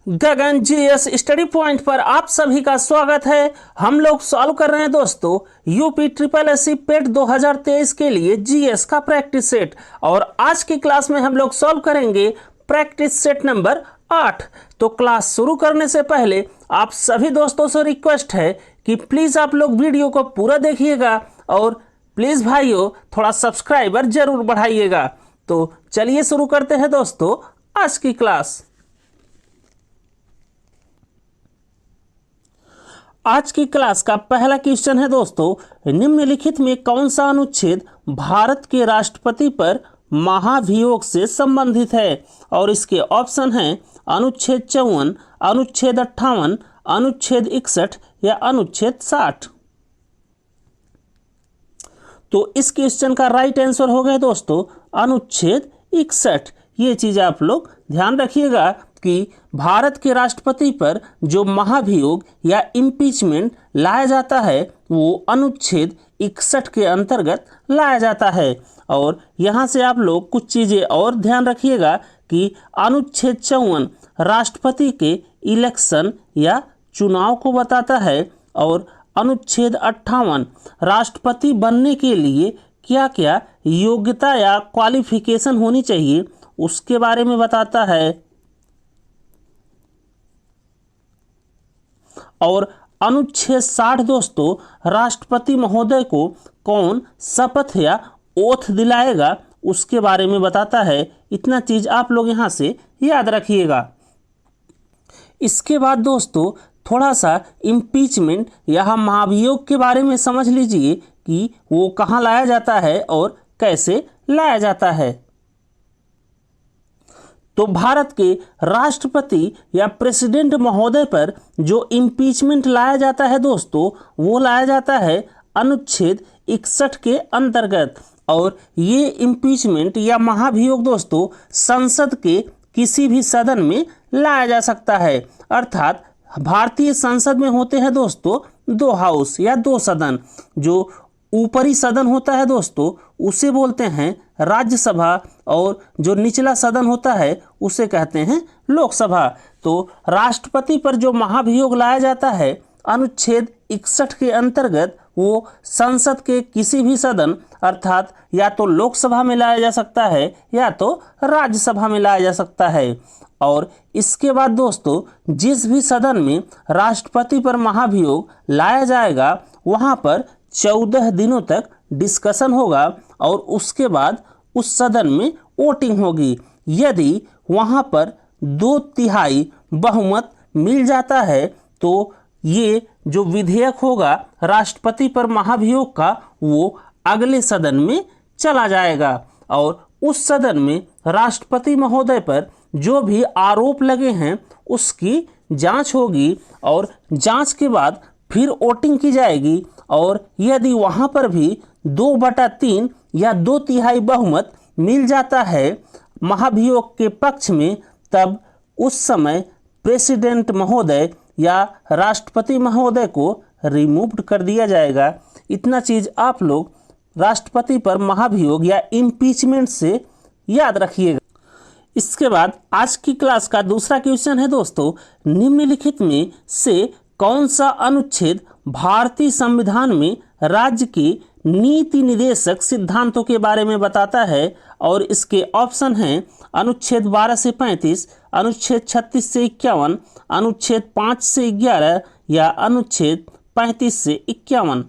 गगन GS study point पर आप सभी का स्वागत है। हम लोग सॉल्व कर रहे हैं दोस्तों यूपी ट्रिपल एससी पेट 2023 के लिए जीएस का प्रैक्टिस सेट। और आज की क्लास में हम लोग सॉल्व करेंगे प्रैक्टिस सेट नंबर 8। तो क्लास शुरू करने से पहले आप सभी दोस्तों से रिक्वेस्ट है कि प्लीज़ आप लोग वीडियो को पूरा देखिएगा और प्लीज़ भाइयों थोड़ा सब्सक्राइबर जरूर बढ़ाइएगा। तो चलिए शुरू करते हैं दोस्तों आज की क्लास। आज की क्लास का पहला क्वेश्चन है दोस्तों, निम्नलिखित में कौन सा अनुच्छेद भारत के राष्ट्रपति पर महाभियोग से संबंधित है? और इसके ऑप्शन हैं अनुच्छेद 54, अनुच्छेद 58, अनुच्छेद 61 या अनुच्छेद 60। तो इस क्वेश्चन का राइट आंसर हो गया दोस्तों अनुच्छेद 61। ये चीज़ आप लोग ध्यान रखिएगा कि भारत के राष्ट्रपति पर जो महाभियोग या इम्पीचमेंट लाया जाता है वो अनुच्छेद 61 के अंतर्गत लाया जाता है। और यहाँ से आप लोग कुछ चीज़ें और ध्यान रखिएगा कि अनुच्छेद 54 राष्ट्रपति के इलेक्शन या चुनाव को बताता है और अनुच्छेद 58 राष्ट्रपति बनने के लिए क्या क्या योग्यता या क्वालिफिकेशन होनी चाहिए उसके बारे में बताता है। और अनुच्छेद 60 दोस्तों राष्ट्रपति महोदय को कौन शपथ या ओथ दिलाएगा उसके बारे में बताता है। इतना चीज़ आप लोग यहाँ से याद रखिएगा। इसके बाद दोस्तों थोड़ा सा इम्पीचमेंट या महाभियोग के बारे में समझ लीजिए कि वो कहाँ लाया जाता है और कैसे लाया जाता है। तो भारत के राष्ट्रपति या प्रेसिडेंट महोदय पर जो इम्पीचमेंट लाया जाता है दोस्तों वो लाया जाता है अनुच्छेद 61 के अंतर्गत। और ये इम्पीचमेंट या महाभियोग दोस्तों संसद के किसी भी सदन में लाया जा सकता है। अर्थात भारतीय संसद में होते हैं दोस्तों दो हाउस या दो सदन। जो ऊपरी सदन होता है दोस्तों उसे बोलते हैं राज्यसभा और जो निचला सदन होता है उसे कहते हैं लोकसभा। तो राष्ट्रपति पर जो महाभियोग लाया जाता है अनुच्छेद 61 के अंतर्गत वो संसद के किसी भी सदन अर्थात या तो लोकसभा में लाया जा सकता है या तो राज्यसभा में लाया जा सकता है। और इसके बाद दोस्तों जिस भी सदन में राष्ट्रपति पर महाभियोग लाया जाएगा वहाँ पर 14 दिनों तक डिस्कशन होगा और उसके बाद उस सदन में वोटिंग होगी। यदि वहाँ पर 2/3 बहुमत मिल जाता है तो ये जो विधेयक होगा राष्ट्रपति पर महाभियोग का वो अगले सदन में चला जाएगा और उस सदन में राष्ट्रपति महोदय पर जो भी आरोप लगे हैं उसकी जांच होगी और जांच के बाद फिर वोटिंग की जाएगी। और यदि वहाँ पर भी 2/3 या 2/3 बहुमत मिल जाता है महाभियोग के पक्ष में तब उस समय प्रेसिडेंट महोदय या राष्ट्रपति महोदय को रिमूव्ड कर दिया जाएगा। इतना चीज़ आप लोग राष्ट्रपति पर महाभियोग या इम्पीचमेंट से याद रखिएगा। इसके बाद आज की क्लास का दूसरा क्वेश्चन है दोस्तों, निम्नलिखित में से कौन सा अनुच्छेद भारतीय संविधान में राज्य के नीति निर्देशक सिद्धांतों के बारे में बताता है? और इसके ऑप्शन हैं अनुच्छेद 12 से 35, अनुच्छेद 36 से 51, अनुच्छेद 5 से 11 या अनुच्छेद 35 से 51।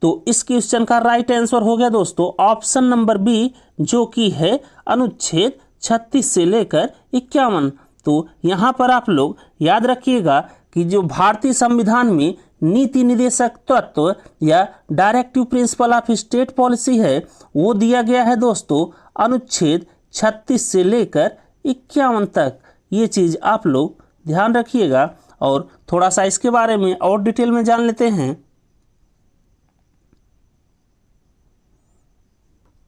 तो इस क्वेश्चन का राइट आंसर हो गया दोस्तों ऑप्शन नंबर बी जो कि है अनुच्छेद 36 से लेकर 51। तो यहाँ पर आप लोग याद रखिएगा कि जो भारतीय संविधान में नीति निर्देशक तत्व या directive principle of state policy है वो दिया गया है दोस्तों अनुच्छेद 36 से लेकर 51 तक। ये चीज़ आप लोग ध्यान रखिएगा और थोड़ा सा इसके बारे में और डिटेल में जान लेते हैं।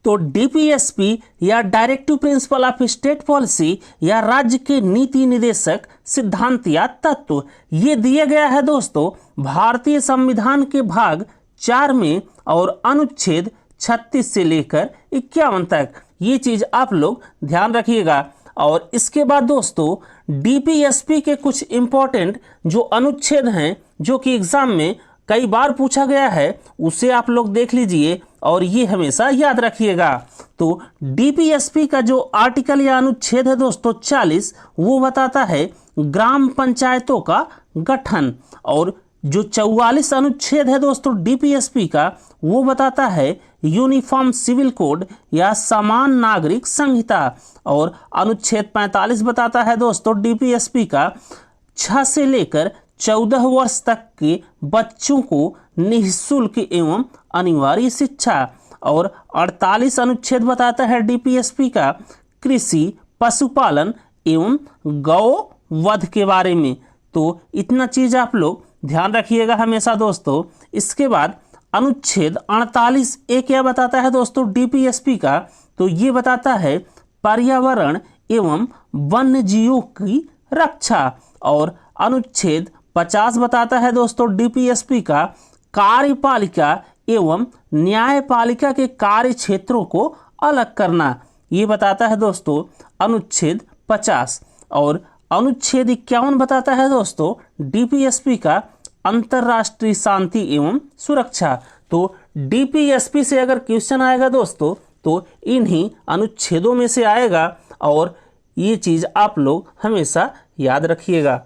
तो डीपीएसपी या directive principle of state policy या राज्य के नीति निर्देशक सिद्धांत या तत्व ये दिया गया है दोस्तों भारतीय संविधान के भाग 4 में और अनुच्छेद 36 से लेकर 51 तक। ये चीज़ आप लोग ध्यान रखिएगा। और इसके बाद दोस्तों डीपीएसपी के कुछ इंपॉर्टेंट जो अनुच्छेद हैं जो कि एग्जाम में कई बार पूछा गया है, उसे आप लोग देख लीजिए और ये हमेशा याद रखिएगा। तो डीपीएसपी का जो आर्टिकल या अनुच्छेद है दोस्तों 40, वो बताता है ग्राम पंचायतों का गठन। और जो 44 अनुच्छेद है दोस्तों डीपीएसपी का, वो बताता है यूनिफॉर्म सिविल कोड या समान नागरिक संहिता। और अनुच्छेद 45 बताता है दोस्तों डीपीएसपी का 6 से लेकर 14 वर्ष तक के बच्चों को निःशुल्क एवं अनिवार्य शिक्षा। और 48 अनुच्छेद बताता है डीपीएसपी का कृषि, पशुपालन एवं गौ वध के बारे में। तो इतना चीज आप लोग ध्यान रखिएगा हमेशा दोस्तों। इसके बाद अनुच्छेद 48 ए क्या बताता है दोस्तों डीपीएसपी का, तो ये बताता है पर्यावरण एवं वन्य जीवों की रक्षा। और अनुच्छेद 50 बताता है दोस्तों डीपीएसपी का कार्यपालिका एवं न्यायपालिका के कार्य क्षेत्रों को अलग करना, ये बताता है दोस्तों अनुच्छेद 50। और अनुच्छेद 51 बताता है दोस्तों डीपीएसपी का अंतर्राष्ट्रीय शांति एवं सुरक्षा। तो डीपीएसपी से अगर क्वेश्चन आएगा दोस्तों तो इन्हीं अनुच्छेदों में से आएगा और ये चीज आप लोग हमेशा याद रखिएगा।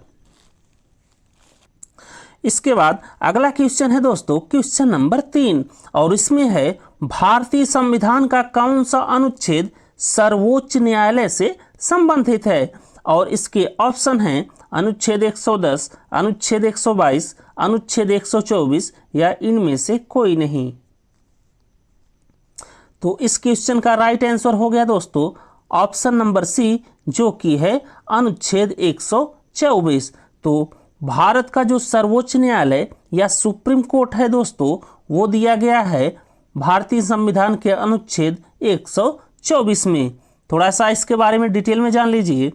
इसके बाद अगला क्वेश्चन है दोस्तों क्वेश्चन नंबर 3 और इसमें है भारतीय संविधान का कौन सा अनुच्छेद सर्वोच्च न्यायालय से संबंधित है। और इसके ऑप्शन हैं अनुच्छेद 110, अनुच्छेद 122, अनुच्छेद 124 या इनमें से कोई नहीं। तो इस क्वेश्चन का राइट आंसर हो गया दोस्तों ऑप्शन नंबर सी, जो कि है अनुच्छेद 124। तो भारत का जो सर्वोच्च न्यायालय या सुप्रीम कोर्ट है दोस्तों, वो दिया गया है भारतीय संविधान के अनुच्छेद 124 में। थोड़ा सा इसके बारे में डिटेल में जान लीजिए।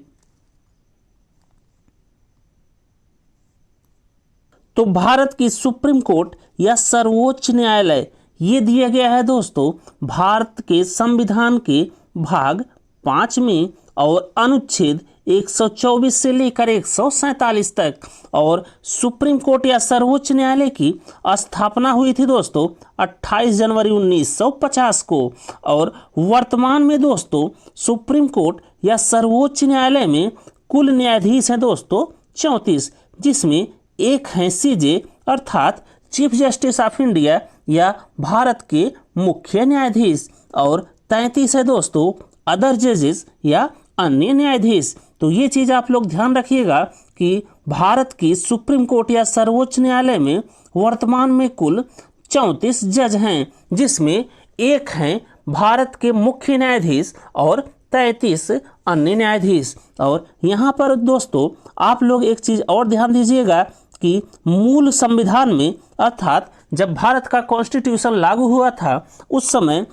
तो भारत की सुप्रीम कोर्ट या सर्वोच्च न्यायालय ये दिया गया है दोस्तों भारत के संविधान के भाग 5 में और अनुच्छेद 124 से लेकर 147 तक। और सुप्रीम कोर्ट या सर्वोच्च न्यायालय की स्थापना हुई थी दोस्तों 28 जनवरी 1950 को। और वर्तमान में दोस्तों सुप्रीम कोर्ट या सर्वोच्च न्यायालय में कुल न्यायाधीश हैं दोस्तों 34, जिसमें एक हैं सीजे अर्थात चीफ जस्टिस ऑफ इंडिया या भारत के मुख्य न्यायाधीश। और 33 है दोस्तों अदर जजेस या अन्य न्यायाधीश। तो ये चीज आप लोग ध्यान रखिएगा कि भारत की सुप्रीम कोर्ट या सर्वोच्च न्यायालय में वर्तमान में कुल 34 जज हैं, जिसमें एक हैं भारत के मुख्य न्यायाधीश और 33 अन्य न्यायाधीश। और यहाँ पर दोस्तों आप लोग एक चीज और ध्यान दीजिएगा कि मूल संविधान में अर्थात जब भारत का कॉन्स्टिट्यूशन लागू हुआ था उस समय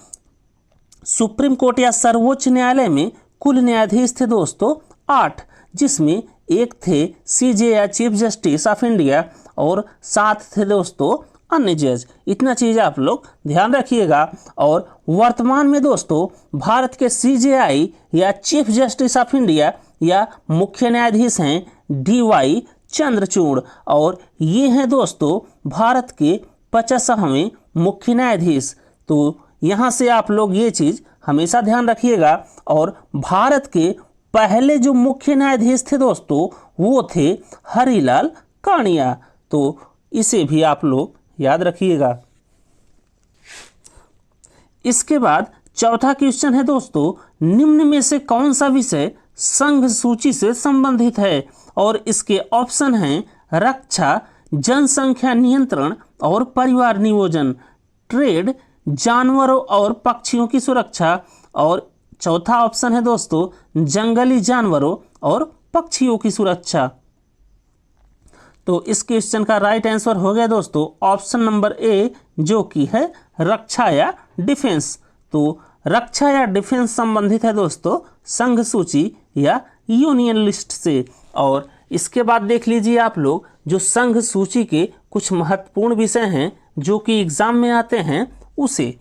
सुप्रीम कोर्ट या सर्वोच्च न्यायालय में कुल न्यायाधीश थे दोस्तों 8, जिसमें एक थे सीजे या चीफ जस्टिस ऑफ इंडिया और 7 थे दोस्तों अन्य जज। इतना चीज आप लोग ध्यान रखिएगा। और वर्तमान में दोस्तों भारत के सीजेआई या चीफ जस्टिस ऑफ इंडिया या मुख्य न्यायाधीश हैं डीवाई चंद्रचूड़। और ये हैं दोस्तों भारत के 50वें मुख्य न्यायाधीश। तो यहाँ से आप लोग ये चीज हमेशा ध्यान रखिएगा। और भारत के पहले जो मुख्य न्यायाधीश थे दोस्तों वो थे हरिलाल कानिया। तो इसे भी आप लोग याद रखिएगा। इसके बाद चौथा क्वेश्चन है दोस्तों निम्न में से कौन सा विषय संघ सूची से संबंधित है। और इसके ऑप्शन हैं रक्षा, जनसंख्या नियंत्रण और परिवार नियोजन, ट्रेड, जानवरों और पक्षियों की सुरक्षा। और चौथा ऑप्शन है दोस्तों जंगली जानवरों और पक्षियों की सुरक्षा। तो इस क्वेश्चन का राइट आंसर हो गया दोस्तों ऑप्शन नंबर ए, जो कि है रक्षा या डिफेंस। तो रक्षा या डिफेंस संबंधित है दोस्तों संघ सूची या यूनियन लिस्ट से। और इसके बाद देख लीजिए आप लोग जो संघ सूची के कुछ महत्वपूर्ण विषय हैं जो कि एग्जाम में आते हैं उसे।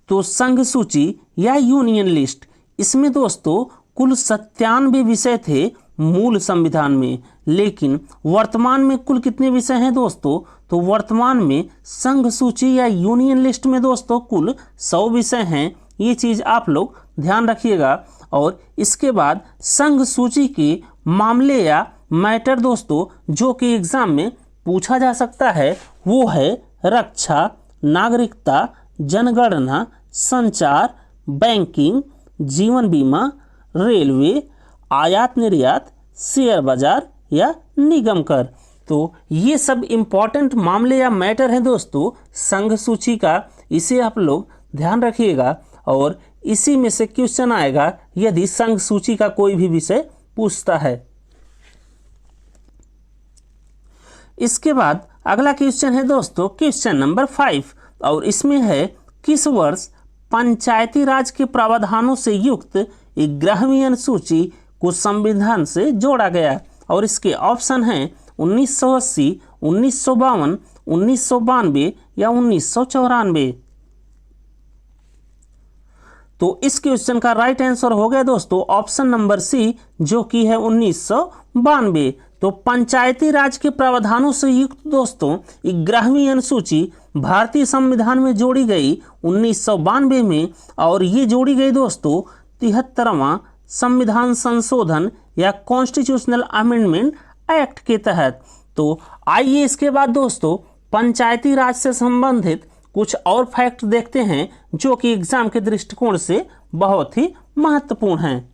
तो संघ सूची या यूनियन लिस्ट, इसमें दोस्तों कुल 97 विषय थे मूल संविधान में, लेकिन वर्तमान में कुल कितने विषय हैं दोस्तों? तो वर्तमान में संघ सूची या यूनियन लिस्ट में दोस्तों कुल 100 विषय हैं। ये चीज़ आप लोग ध्यान रखिएगा। और इसके बाद संघ सूची के मामले या मैटर दोस्तों जो कि एग्जाम में पूछा जा सकता है वो है रक्षा, नागरिकता, जनगणना, संचार, बैंकिंग, जीवन बीमा, रेलवे, आयात निर्यात, शेयर बाजार या निगम कर। तो ये सब इम्पॉर्टेंट मामले या मैटर हैं दोस्तों संघ सूची का, इसे आप लोग ध्यान रखिएगा। और इसी में से क्वेश्चन आएगा यदि संघ सूची का कोई भी विषय पूछता है। इसके बाद अगला क्वेश्चन है दोस्तों क्वेश्चन नंबर 5, और इसमें है किस वर्ष पंचायती राज के प्रावधानों से युक्त 11वीं अनुसूची को संविधान से जोड़ा गया? और इसके ऑप्शन हैं 1980, 1952, 1992 या 1994। तो इस क्वेश्चन का राइट आंसर हो गया दोस्तों ऑप्शन नंबर सी, जो कि है 1992। तो पंचायती राज के प्रावधानों से युक्त दोस्तों 11वीं अनुसूची भारतीय संविधान में जोड़ी गई 1992 में, और ये जोड़ी गई दोस्तों 73वां संविधान संशोधन या कॉन्स्टिट्यूशनल अमेंडमेंट एक्ट के तहत। तो आइए इसके बाद दोस्तों पंचायती राज से संबंधित कुछ और फैक्ट देखते हैं जो कि एग्जाम के दृष्टिकोण से बहुत ही महत्वपूर्ण हैं।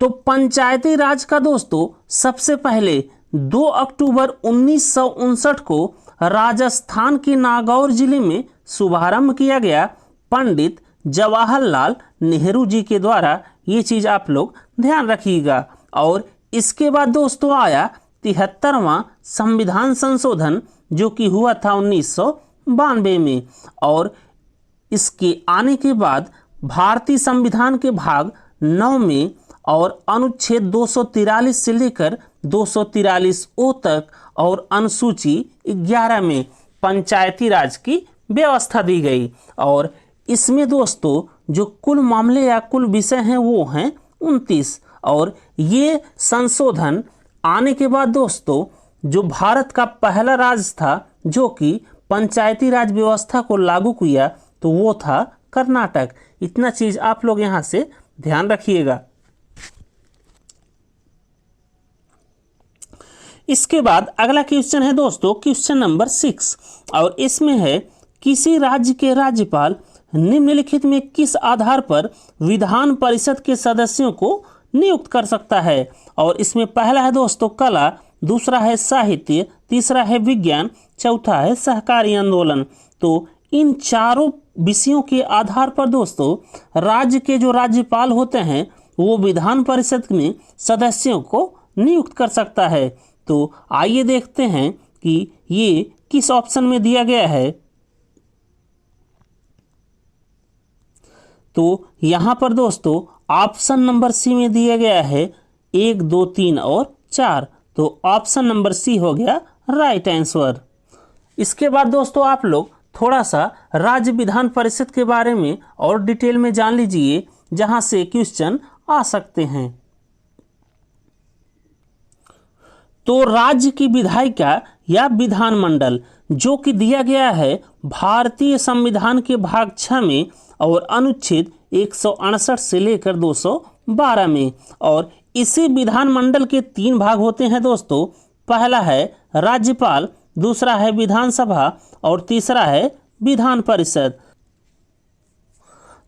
तो पंचायती राज का दोस्तों सबसे पहले 2 अक्टूबर 1959 को राजस्थान के नागौर जिले में शुभारंभ किया गया पंडित जवाहरलाल नेहरू जी के द्वारा। ये चीज आप लोग ध्यान रखिएगा। और इसके बाद दोस्तों आया 73वां संविधान संशोधन जो कि हुआ था 1992 में, और इसके आने के बाद भारतीय संविधान के भाग 9 में और अनुच्छेद 243 से लेकर 243 तक और अनुसूची 11 में पंचायती राज की व्यवस्था दी गई। और इसमें दोस्तों जो कुल मामले या कुल विषय हैं वो हैं 29। और ये संशोधन आने के बाद दोस्तों जो भारत का पहला राज्य था जो कि पंचायती राज व्यवस्था को लागू किया तो वो था कर्नाटक। इतना चीज आप लोग यहाँ से ध्यान रखिएगा। इसके बाद अगला क्वेश्चन है दोस्तों क्वेश्चन नंबर 6, और इसमें है किसी राज्य के राज्यपाल निम्नलिखित में किस आधार पर विधान परिषद के सदस्यों को नियुक्त कर सकता है? और इसमें पहला है दोस्तों कला, दूसरा है साहित्य, तीसरा है विज्ञान, चौथा है सहकारी आंदोलन। तो इन चारों विषयों के आधार पर दोस्तों राज्य के जो राज्यपाल होते हैं वो विधान परिषद में सदस्यों को नियुक्त कर सकता है। तो आइए देखते हैं कि ये किस ऑप्शन में दिया गया है। तो यहाँ पर दोस्तों ऑप्शन नंबर सी में दिया गया है 1, 2, 3 और 4। तो ऑप्शन नंबर सी हो गया राइट आंसर। इसके बाद दोस्तों आप लोग थोड़ा सा राज्य विधान परिषद के बारे में और डिटेल में जान लीजिए जहां से क्वेश्चन आ सकते हैं। तो राज्य की विधायिका या विधानमंडल जो कि दिया गया है भारतीय संविधान के भाग 6 में और अनुच्छेद 168 से लेकर 212 में। और इसी विधानमंडल के 3 भाग होते हैं दोस्तों। पहला है राज्यपाल, दूसरा है विधानसभा और तीसरा है विधान परिषद।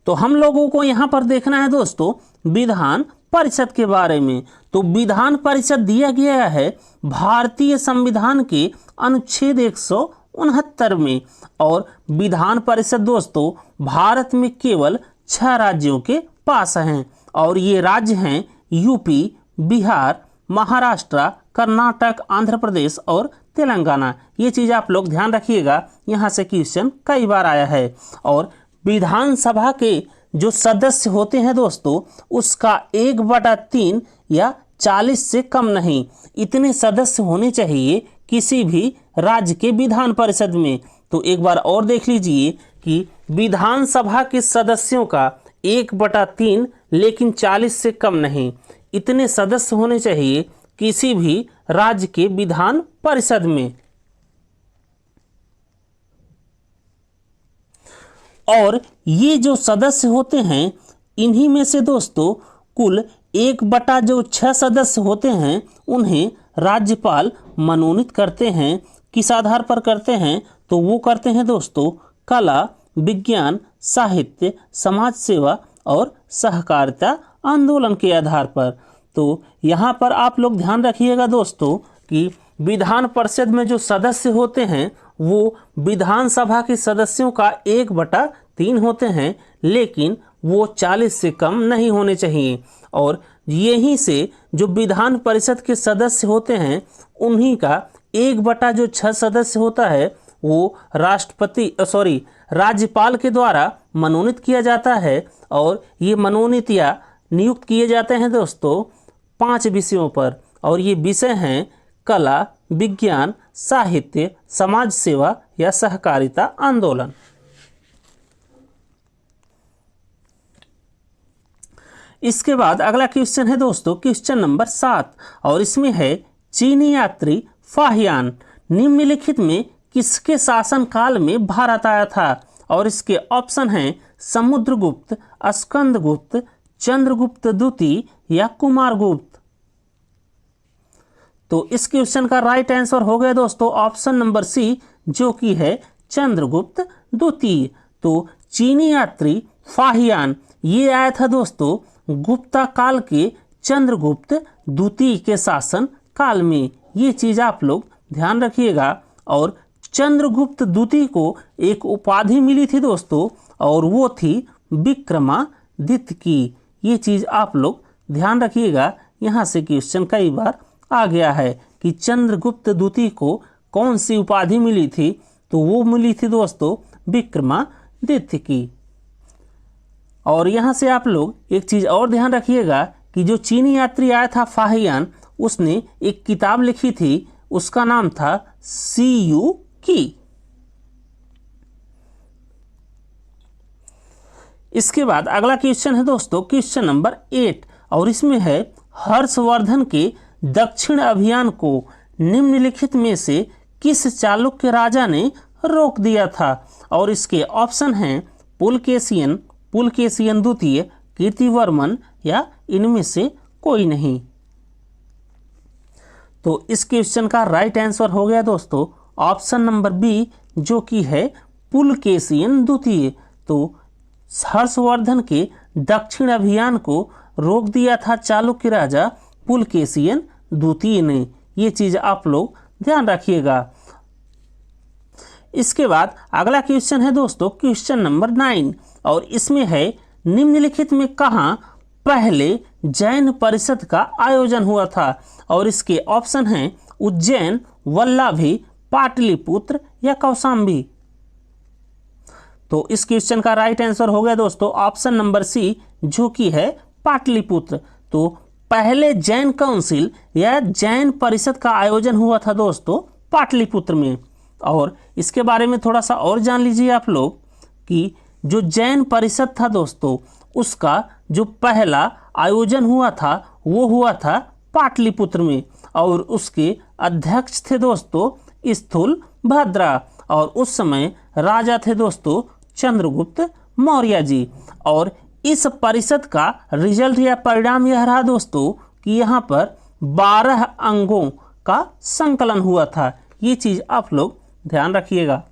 तो हम लोगों को यहाँ पर देखना है दोस्तों विधान परिषद के बारे में। तो विधान परिषद दिया गया है भारतीय संविधान के अनुच्छेद 169 में। और विधान परिषद दोस्तों भारत में केवल 6 राज्यों के पास हैं, और ये राज्य हैं यूपी, बिहार, महाराष्ट्र, कर्नाटक, आंध्र प्रदेश और तेलंगाना। ये चीज़ आप लोग ध्यान रखिएगा, यहाँ से क्वेश्चन कई बार आया है। और विधानसभा के जो सदस्य होते हैं दोस्तों उसका 1/3 या 40 से कम नहीं, इतने सदस्य होने चाहिए किसी भी राज्य के विधान परिषद में। तो एक बार और देख लीजिए कि विधानसभा के सदस्यों का 1/3 लेकिन 40 से कम नहीं, इतने सदस्य होने चाहिए किसी भी राज्य के विधान परिषद में। और ये जो सदस्य होते हैं, इन्हीं में से दोस्तों कुल 1/6 सदस्य होते हैं, उन्हें राज्यपाल मनोनीत करते हैं। किस आधार पर करते हैं? तो वो करते हैं दोस्तों कला, विज्ञान, साहित्य, समाज सेवा और सहकारिता आंदोलन के आधार पर। तो यहाँ पर आप लोग ध्यान रखिएगा दोस्तों कि विधान परिषद में जो सदस्य होते हैं वो विधानसभा के सदस्यों का 1/3 होते हैं, लेकिन वो 40 से कम नहीं होने चाहिए। और यहीं से जो विधान परिषद के सदस्य होते हैं, उन्हीं का 1/6 सदस्य होता है, वो राज्यपाल के द्वारा मनोनीत किया जाता है। और ये मनोनीत या नियुक्त किए जाते हैं दोस्तों 5 विषयों पर, और ये विषय हैं कला, विज्ञान, साहित्य, समाज सेवा या सहकारिता आंदोलन। इसके बाद अगला क्वेश्चन है दोस्तों क्वेश्चन नंबर 7, और इसमें है चीनी यात्री फाहियान निम्नलिखित में किसके शासनकाल में भारत आया था? और इसके ऑप्शन हैं समुद्रगुप्त, स्कंदगुप्त, चंद्रगुप्त द्वितीय या कुमारगुप्त। तो इस क्वेश्चन का राइट आंसर हो गया दोस्तों ऑप्शन नंबर सी, जो कि है चंद्रगुप्त द्वितीय। तो चीनी यात्री फाहियान ये आया था दोस्तों गुप्ता काल के चंद्रगुप्त द्वितीय के शासन काल में। ये चीज आप लोग ध्यान रखिएगा। और चंद्रगुप्त द्वितीय को एक उपाधि मिली थी दोस्तों, और वो थी विक्रमादित्य की। ये चीज आप लोग ध्यान रखिएगा। यहाँ से क्वेश्चन कई बार आ गया है कि चंद्रगुप्त द्वितीय को कौन सी उपाधि मिली थी? तो वो मिली थी दोस्तों विक्रमादित्य की। और यहाँ से आप लोग एक चीज और ध्यान रखिएगा कि जो चीनी यात्री आया था फाहियान, उसने एक किताब लिखी थी, उसका नाम था सीयू की। इसके बाद अगला क्वेश्चन है दोस्तों क्वेश्चन नंबर 8, और इसमें है हर्षवर्धन के दक्षिण अभियान को निम्नलिखित में से किस चालुक्य राजा ने रोक दिया था? और इसके ऑप्शन हैं पुलकेशियन, पुलकेशियन द्वितीय, कीर्तिवर्मन या इनमें से कोई नहीं। तो इस क्वेश्चन का राइट आंसर हो गया दोस्तों ऑप्शन नंबर बी, जो कि है पुलकेशियन द्वितीय। तो हर्षवर्धन के दक्षिण अभियान को रोक दिया था चालुक्य राजा पुलकेशियन द्वितीय ने। ये चीज आप लोग ध्यान रखिएगा। इसके बाद अगला क्वेश्चन है दोस्तों क्वेश्चन नंबर 9, और इसमें है निम्नलिखित में कहाँ पहले जैन परिषद का आयोजन हुआ था? और इसके ऑप्शन हैं उज्जैन, वल्लभी, पाटलिपुत्र या कौशाम्बी। तो इस क्वेश्चन का राइट आंसर हो गया दोस्तों ऑप्शन नंबर सी, जो कि है पाटलिपुत्र। तो पहले जैन काउंसिल या जैन परिषद का आयोजन हुआ था दोस्तों पाटलिपुत्र में। और इसके बारे में थोड़ा सा और जान लीजिए आप लोग कि जो जैन परिषद था दोस्तों, उसका जो पहला आयोजन हुआ था वो हुआ था पाटलिपुत्र में, और उसके अध्यक्ष थे दोस्तों स्थूलभद्रा, और उस समय राजा थे दोस्तों चंद्रगुप्त मौर्य जी। और इस परिषद का रिजल्ट या परिणाम यह रहा दोस्तों कि यहाँ पर 12 अंगों का संकलन हुआ था। ये चीज आप लोग ध्यान रखिएगा।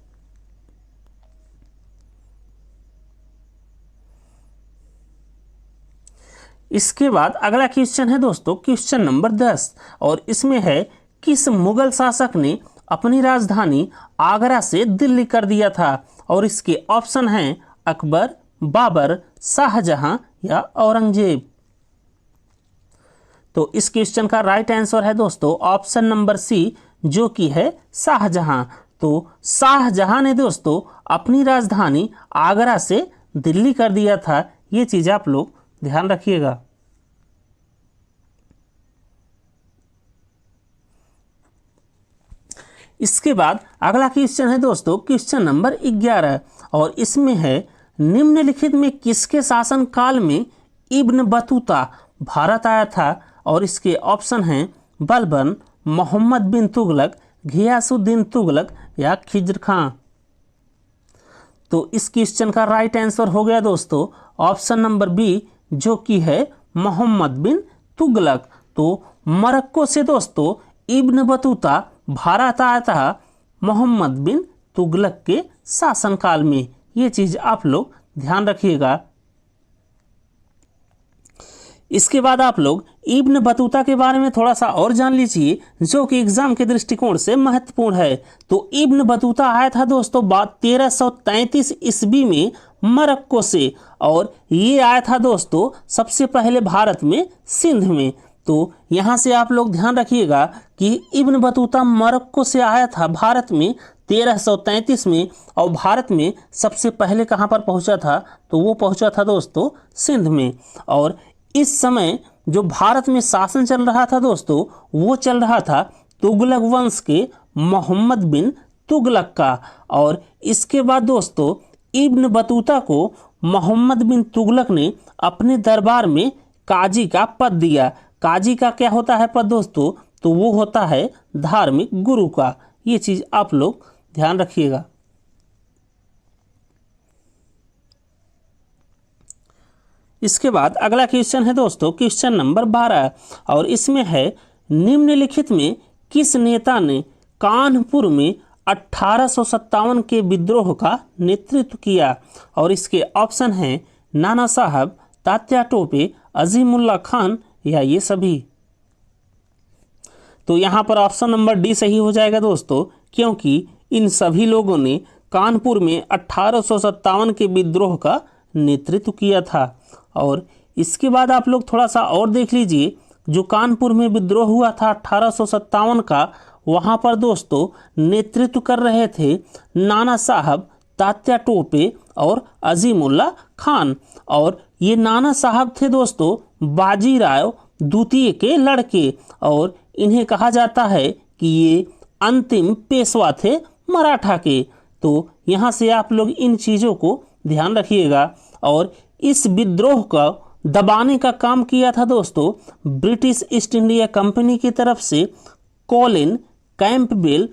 इसके बाद अगला क्वेश्चन है दोस्तों क्वेश्चन नंबर 10, और इसमें है किस मुगल शासक ने अपनी राजधानी आगरा से दिल्ली कर दिया था? और इसके ऑप्शन हैं अकबर, बाबर, शाहजहां या औरंगजेब। तो इस क्वेश्चन का राइट आंसर है दोस्तों ऑप्शन नंबर सी, जो कि है शाहजहां। तो शाहजहां ने दोस्तों अपनी राजधानी आगरा से दिल्ली कर दिया था। ये चीज आप लोग ध्यान रखिएगा। इसके बाद अगला क्वेश्चन है दोस्तों क्वेश्चन नंबर 11 और इसमें है निम्नलिखित में किसके शासन काल में इब्न बतूता भारत आया था। और इसके ऑप्शन हैं बलबन, मोहम्मद बिन तुगलक, घियासुद्दीन तुगलक या खिज्र खां। तो इस क्वेश्चन का राइट आंसर हो गया दोस्तों ऑप्शन नंबर बी, जो कि है मोहम्मद बिन तुगलक। तो मोरक्को से दोस्तों इब्न बतूता भारत आया था मोहम्मद बिन तुगलक के शासनकाल में। ये चीज आप लोग ध्यान रखिएगा। इसके बाद आप लोग इब्न बतूता के बारे में थोड़ा सा और जान लीजिए, जो कि एग्जाम के दृष्टिकोण से महत्वपूर्ण है। तो इब्न बतूता आया था दोस्तों 1333 ईस्वी में मोरक्को से, और ये आया था दोस्तों सबसे पहले भारत में सिंध में। तो यहाँ से आप लोग ध्यान रखिएगा कि इब्न बतूता मोरक्को से आया था भारत में 1333 में, और भारत में सबसे पहले कहाँ पर पहुँचा था, तो वो पहुँचा था दोस्तों सिंध में। और इस समय जो भारत में शासन चल रहा था दोस्तों, वो चल रहा था तुगलक वंश के मोहम्मद बिन तुगलक का। और इसके बाद दोस्तों इब्न बतूता को मोहम्मद बिन तुगलक ने अपने दरबार में काजी का पद दिया। काजी का क्या होता है पद दोस्तों, तो वो होता है धार्मिक गुरु का। ये चीज आप लोग ध्यान रखिएगा। इसके बाद अगला क्वेश्चन है दोस्तों क्वेश्चन नंबर 12 और इसमें है निम्नलिखित में किस नेता ने कानपुर में 1857 के विद्रोह का नेतृत्व किया। और इसके ऑप्शन हैं नाना साहब, तात्या टोपे, अजीमुल्ला खान या ये सभी। तो यहाँ पर ऑप्शन नंबर डी सही हो जाएगा दोस्तों, क्योंकि इन सभी लोगों ने कानपुर में 1857 के विद्रोह का नेतृत्व किया था। और इसके बाद आप लोग थोड़ा सा और देख लीजिए, जो कानपुर में विद्रोह हुआ था 1857 का, वहाँ पर दोस्तों नेतृत्व कर रहे थे नाना साहब, तात्या टोपे और अजीमुल्ला खान। और ये नाना साहब थे दोस्तों बाजीराव द्वितीय के लड़के, और इन्हें कहा जाता है कि ये अंतिम पेशवा थे मराठा के। तो यहाँ से आप लोग इन चीज़ों को ध्यान रखिएगा। और इस विद्रोह का दबाने का काम किया था दोस्तों ब्रिटिश ईस्ट इंडिया कंपनी की तरफ से कॉलिन कैंपबेल।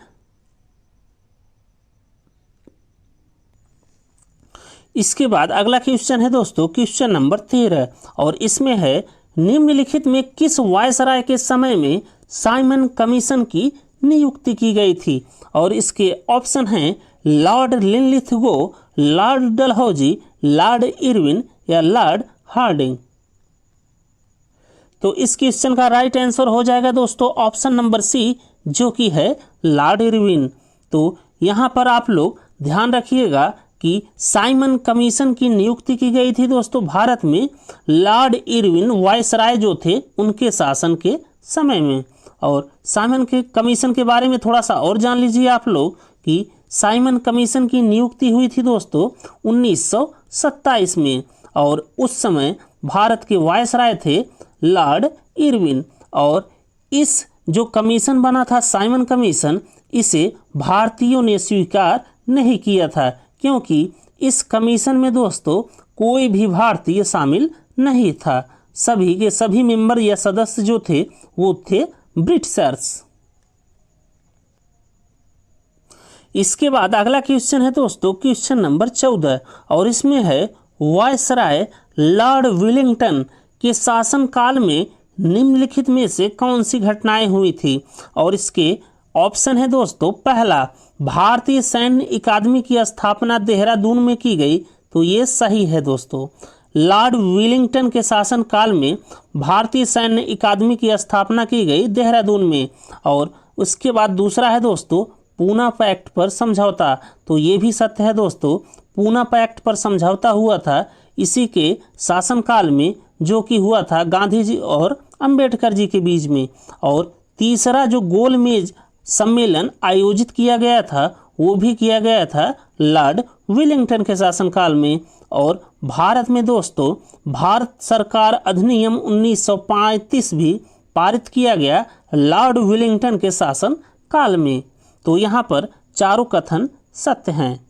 इसके बाद अगला क्वेश्चन है दोस्तों क्वेश्चन नंबर 13 और इसमें है निम्नलिखित में किस वायसराय के समय में साइमन कमीशन की नियुक्ति की गई थी। और इसके ऑप्शन हैं Lord Linlithgow, Lord Dalhousie, Lord Irwin या लॉर्ड हार्डिंग। तो इस क्वेश्चन का राइट आंसर हो जाएगा दोस्तों ऑप्शन नंबर सी, जो कि है लॉर्ड इरविन। तो यहाँ पर आप लोग ध्यान रखिएगा कि साइमन कमीशन की नियुक्ति की गई थी दोस्तों भारत में लॉर्ड इरविन वायसराय जो थे उनके शासन के समय में। और साइमन के कमीशन के बारे में थोड़ा सा और जान लीजिए आप लोग कि साइमन कमीशन की नियुक्ति हुई थी दोस्तों 1927 में, और उस समय भारत के वायसराय थे लॉर्ड इरविन। और इस जो कमीशन बना था साइमन कमीशन, इसे भारतीयों ने स्वीकार नहीं किया था, क्योंकि इस कमीशन में दोस्तों कोई भी भारतीय शामिल नहीं था। सभी के सभी मेंबर या सदस्य जो थे वो थे ब्रिटिशर्स। इसके बाद अगला क्वेश्चन है दोस्तों क्वेश्चन नंबर 14 और इसमें है वायसराय लॉर्ड विलिंगटन के शासनकाल में निम्नलिखित में से कौन सी घटनाएं हुई थी। और इसके ऑप्शन है दोस्तों पहला, भारतीय सैन्य अकादमी की स्थापना देहरादून में की गई। तो ये सही है दोस्तों, लॉर्ड विलिंगटन के शासनकाल में भारतीय सैन्य अकादमी की स्थापना की गई देहरादून में। और उसके बाद दूसरा है दोस्तों पूना पैक्ट पर समझौता। तो ये भी सत्य है दोस्तों, पूना पैक्ट पर समझौता हुआ था इसी के शासनकाल में, जो कि हुआ था गांधी जी और अंबेडकर जी के बीच में। और तीसरा जो गोलमेज सम्मेलन आयोजित किया गया था वो भी किया गया था लॉर्ड विलिंगटन के शासनकाल में। और भारत में दोस्तों भारत सरकार अधिनियम 1935 भी पारित किया गया लॉर्ड विलिंगटन के शासन काल में। तो यहाँ पर चारों कथन सत्य हैं।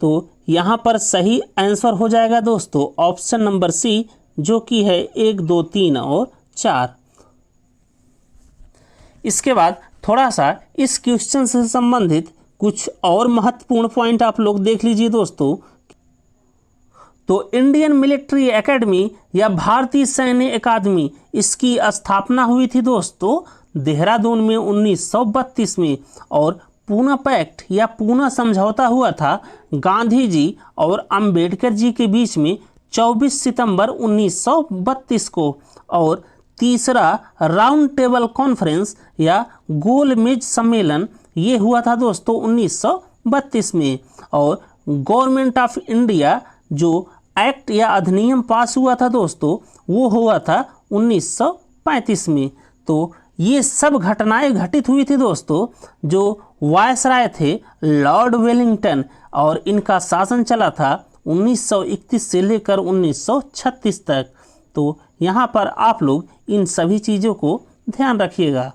तो यहाँ पर सही आंसर हो जाएगा दोस्तों ऑप्शन नंबर सी, जो कि है 1, 2, 3 और 4। इसके बाद थोड़ा सा इस क्वेश्चन से संबंधित कुछ और महत्वपूर्ण पॉइंट आप लोग देख लीजिए दोस्तों। तो इंडियन मिलिट्री एकेडमी या भारतीय सैन्य अकादमी, इसकी स्थापना हुई थी दोस्तों देहरादून में 1932 में, और पूना पैक्ट या पूना समझौता हुआ था गांधी जी और अंबेडकर जी के बीच में 24 सितंबर 1932 को। और तीसरा राउंड टेबल कॉन्फ्रेंस या गोल मेज सम्मेलन ये हुआ था दोस्तों 1932 में। और गवर्नमेंट ऑफ इंडिया जो एक्ट या अधिनियम पास हुआ था दोस्तों वो हुआ था 1935 में। तो ये सब घटनाएं घटित हुई थी दोस्तों जो वायसराय थे लॉर्ड वेलिंगटन, और इनका शासन चला था 1931 से लेकर 1936 तक। तो यहाँ पर आप लोग इन सभी चीज़ों को ध्यान रखिएगा।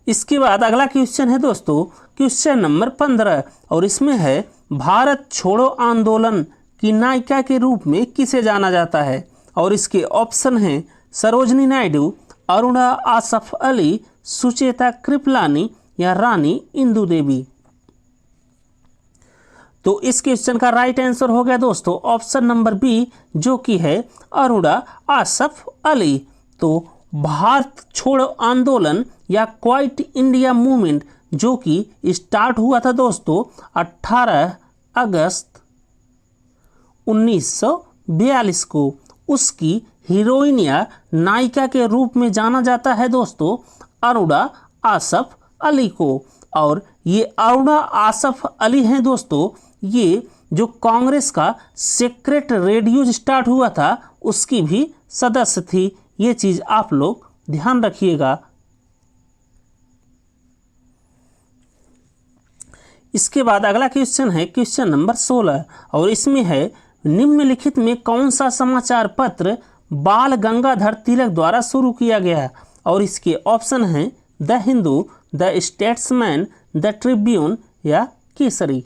इसके बाद अगला क्वेश्चन है दोस्तों क्वेश्चन नंबर 15, और इसमें है भारत छोड़ो आंदोलन की नायिका के रूप में किसे जाना जाता है। और इसके ऑप्शन हैं सरोजनी नायडू, अरुणा आसफ अली, सुचेता कृपलानी या रानी इंदु देवी। तो इस क्वेश्चन का राइट आंसर हो गया दोस्तों ऑप्शन नंबर बी, जो कि है अरुणा आसफ अली। तो भारत छोड़ो आंदोलन या क्वाइट इंडिया मूवमेंट जो कि स्टार्ट हुआ था दोस्तों 18 अगस्त 1942 को, उसकी हीरोइन या नायिका के रूप में जाना जाता है दोस्तों अरुणा आसफ अली को। और ये अरुणा आसफ अली हैं दोस्तों, ये जो कांग्रेस का सीक्रेट रेडियो स्टार्ट हुआ था उसकी भी सदस्य थी। ये चीज़ आप लोग ध्यान रखिएगा। इसके बाद अगला क्वेश्चन है क्वेश्चन नंबर 16, और इसमें है निम्नलिखित में कौन सा समाचार पत्र बाल गंगाधर तिलक द्वारा शुरू किया गया। और इसके ऑप्शन हैं the Hindu, the statesman, the Tribune या केसरी।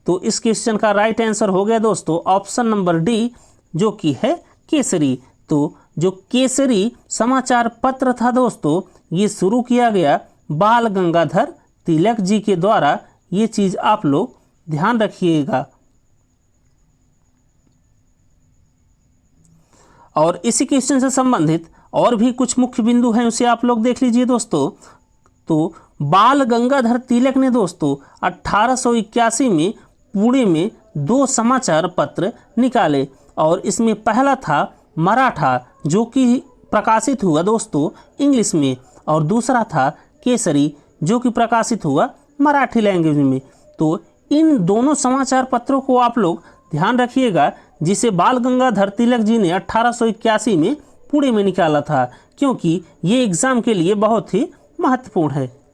तो इस क्वेश्चन का राइट आंसर हो गया दोस्तों ऑप्शन नंबर डी, जो कि है केसरी। तो जो केसरी समाचार पत्र था दोस्तों ये शुरू किया गया बाल गंगाधर तिलक जी के द्वारा। ये चीज़ आप लोग ध्यान रखिएगा। और इसी क्वेश्चन से संबंधित और भी कुछ मुख्य बिंदु हैं उसे आप लोग देख लीजिए दोस्तों। तो बाल गंगाधर तिलक ने दोस्तों 1881 में पुणे में 2 समाचार पत्र निकाले, और इसमें पहला था मराठा जो कि प्रकाशित हुआ दोस्तों इंग्लिश में, और दूसरा था केसरी जो कि प्रकाशित हुआ मराठी लैंग्वेज में। तो इन दोनों समाचार पत्रों को आप लोग ध्यान रखिएगा, जिसे बाल गंगाधर तिलक जी ने 1881 में पुणे में निकाला था, क्योंकि ये एग्जाम के लिए बहुत ही महत्वपूर्ण है।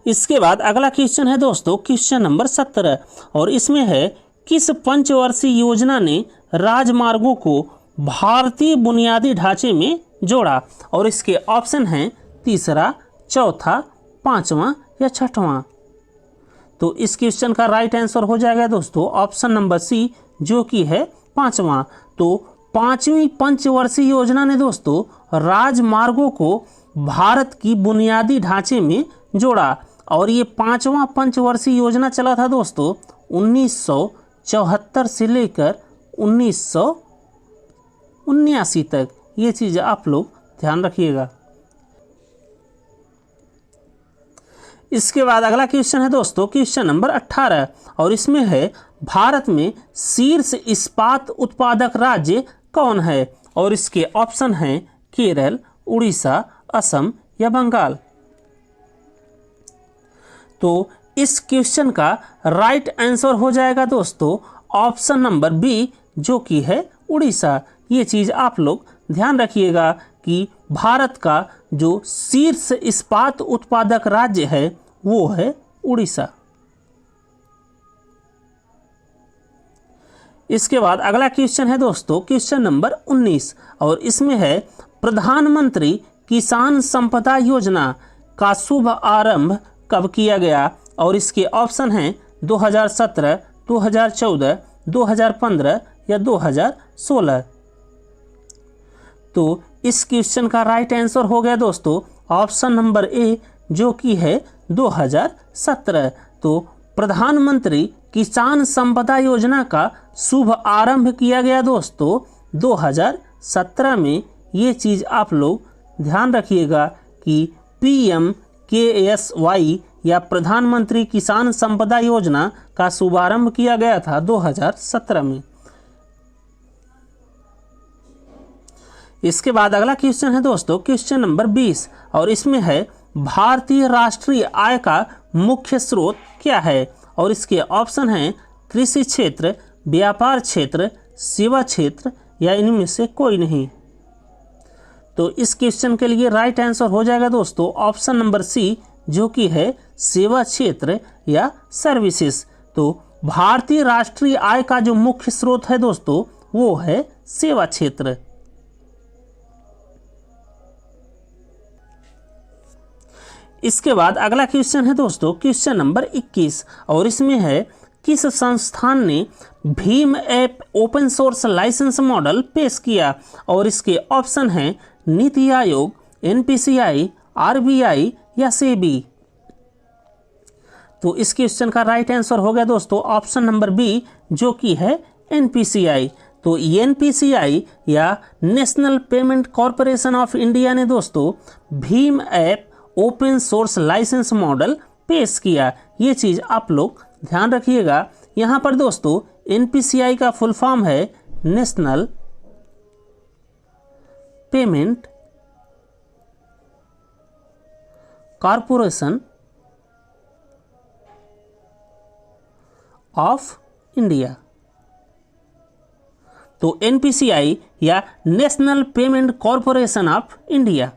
इसके बाद अगला क्वेश्चन है दोस्तों क्वेश्चन नंबर 17, और इसमें है किस पंचवर्षीय योजना ने राजमार्गों को भारतीय बुनियादी ढांचे में जोड़ा। और इसके ऑप्शन हैं तीसरा, चौथा, पांचवा या छठवां। तो इस क्वेश्चन का राइट आंसर हो जाएगा दोस्तों ऑप्शन नंबर सी, जो कि है पांचवा। तो 5वीं पंचवर्षीय योजना ने दोस्तों राजमार्गों को भारत की बुनियादी ढांचे में जोड़ा, और ये 5वां पंचवर्षीय योजना चला था दोस्तों 1974 से लेकर 1979 तक। ये चीज़ आप लोग ध्यान रखिएगा। इसके बाद अगला क्वेश्चन है दोस्तों क्वेश्चन नंबर 18, और इसमें है भारत में शीर्ष इस्पात उत्पादक राज्य कौन है। और इसके ऑप्शन हैं केरल, उड़ीसा, असम या बंगाल। तो इस क्वेश्चन का राइट आंसर हो जाएगा दोस्तों ऑप्शन नंबर बी, जो कि है उड़ीसा। ये चीज़ आप लोग ध्यान रखिएगा कि भारत का जो शीर्ष इस्पात उत्पादक राज्य है वो है उड़ीसा। इसके बाद अगला क्वेश्चन है दोस्तों क्वेश्चन नंबर 19 और इसमें है प्रधानमंत्री किसान संपदा योजना का शुभ आरंभ कब किया गया, और इसके ऑप्शन हैं 2017, 2014, 2015 या 2016। तो इस क्वेश्चन का राइट आंसर हो गया दोस्तों ऑप्शन नंबर ए जो कि है 2017। तो प्रधानमंत्री किसान संपदा योजना का शुभ आरंभ किया गया दोस्तों 2017 में। ये चीज़ आप लोग ध्यान रखिएगा कि PMKSY या प्रधानमंत्री किसान संपदा योजना का शुभारंभ किया गया था 2017 में। इसके बाद अगला क्वेश्चन है दोस्तों क्वेश्चन नंबर 20 और इसमें है भारतीय राष्ट्रीय आय का मुख्य स्रोत क्या है, और इसके ऑप्शन हैं कृषि क्षेत्र, व्यापार क्षेत्र, सेवा क्षेत्र या इनमें से कोई नहीं। तो इस क्वेश्चन के लिए राइट आंसर हो जाएगा दोस्तों ऑप्शन नंबर सी जो कि है सेवा क्षेत्र या सर्विसेज। तो भारतीय राष्ट्रीय आय का जो मुख्य स्रोत है दोस्तों वो है सेवा क्षेत्र। इसके बाद अगला क्वेश्चन है दोस्तों क्वेश्चन नंबर 21 और इसमें है किस संस्थान ने भीम app open source license model पेश किया, और इसके ऑप्शन हैं नीति आयोग, NPCI, RBI या सेबी। तो इस क्वेश्चन का राइट आंसर हो गया दोस्तों ऑप्शन नंबर बी जो कि है NPCI। तो NPCI या National Payment Corporation of India ने दोस्तों भीम app open source license model पेश किया। ये चीज़ आप लोग ध्यान रखिएगा। यहाँ पर दोस्तों NPCI का फुल फॉर्म है national Payment Corporation of India. तो NPCI या National Payment Corporation of India.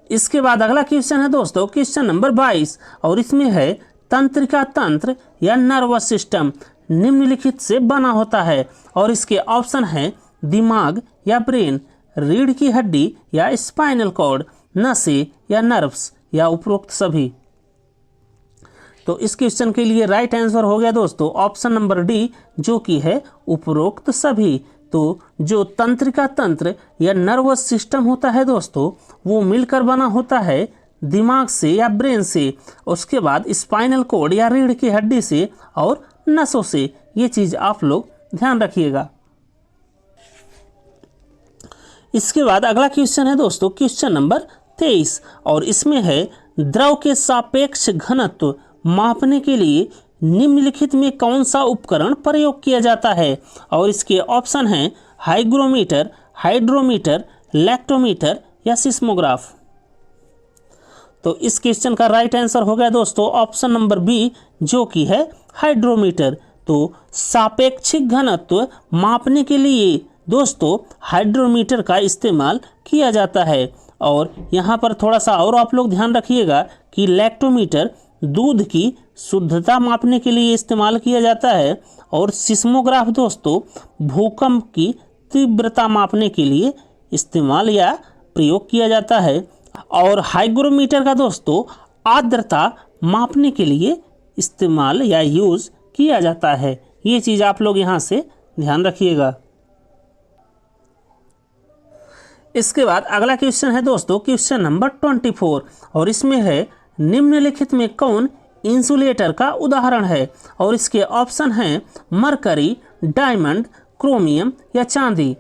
इसके बाद अगला क्वेश्चन है दोस्तों क्वेश्चन नंबर 22 और इसमें है तंत्रिका तंत्र या नर्वस सिस्टम निम्नलिखित से बना होता है, और इसके ऑप्शन हैं दिमाग या ब्रेन, रीढ़ की हड्डी या स्पाइनल कॉर्ड, नसें या नर्व्स या उपरोक्त सभी। तो इस क्वेश्चन के लिए राइट आंसर हो गया दोस्तों ऑप्शन नंबर डी जो कि है उपरोक्त सभी। तो जो तंत्रिका तंत्र या नर्वस सिस्टम होता है दोस्तों वो मिलकर बना होता है दिमाग से या ब्रेन से, उसके बाद स्पाइनल कॉर्ड या रीढ़ की हड्डी से और नसों से। ये चीज़ आप लोग ध्यान रखिएगा। इसके बाद अगला क्वेश्चन है दोस्तों क्वेश्चन नंबर 23 और इसमें है द्रव के सापेक्ष घनत्व मापने के लिए निम्नलिखित में कौन सा उपकरण प्रयोग किया जाता है, और इसके ऑप्शन हैं हाइग्रोमीटर, हाइड्रोमीटर, लैक्टोमीटर या सिस्मोग्राफ। तो इस क्वेश्चन का राइट आंसर हो गया दोस्तों ऑप्शन नंबर बी जो कि है हाइड्रोमीटर। तो सापेक्षिक घनत्व मापने के लिए दोस्तों हाइड्रोमीटर का इस्तेमाल किया जाता है। और यहाँ पर थोड़ा सा और आप लोग ध्यान रखिएगा कि लैक्टोमीटर दूध की शुद्धता मापने के लिए इस्तेमाल किया जाता है, और सिस्मोग्राफ दोस्तों भूकंप की तीव्रता मापने के लिए इस्तेमाल या प्रयोग किया जाता है, और हाइग्रोमीटर का दोस्तों आर्द्रता मापने के लिए इस्तेमाल या यूज़ किया जाता है। ये चीज़ आप लोग यहाँ से ध्यान रखिएगा। इसके बाद अगला क्वेश्चन है दोस्तों क्वेश्चन नंबर 24 और इसमें है निम्नलिखित में कौन इंसुलेटर का उदाहरण है, और इसके ऑप्शन हैं मरकरी, डायमंड, क्रोमियम या चांदी।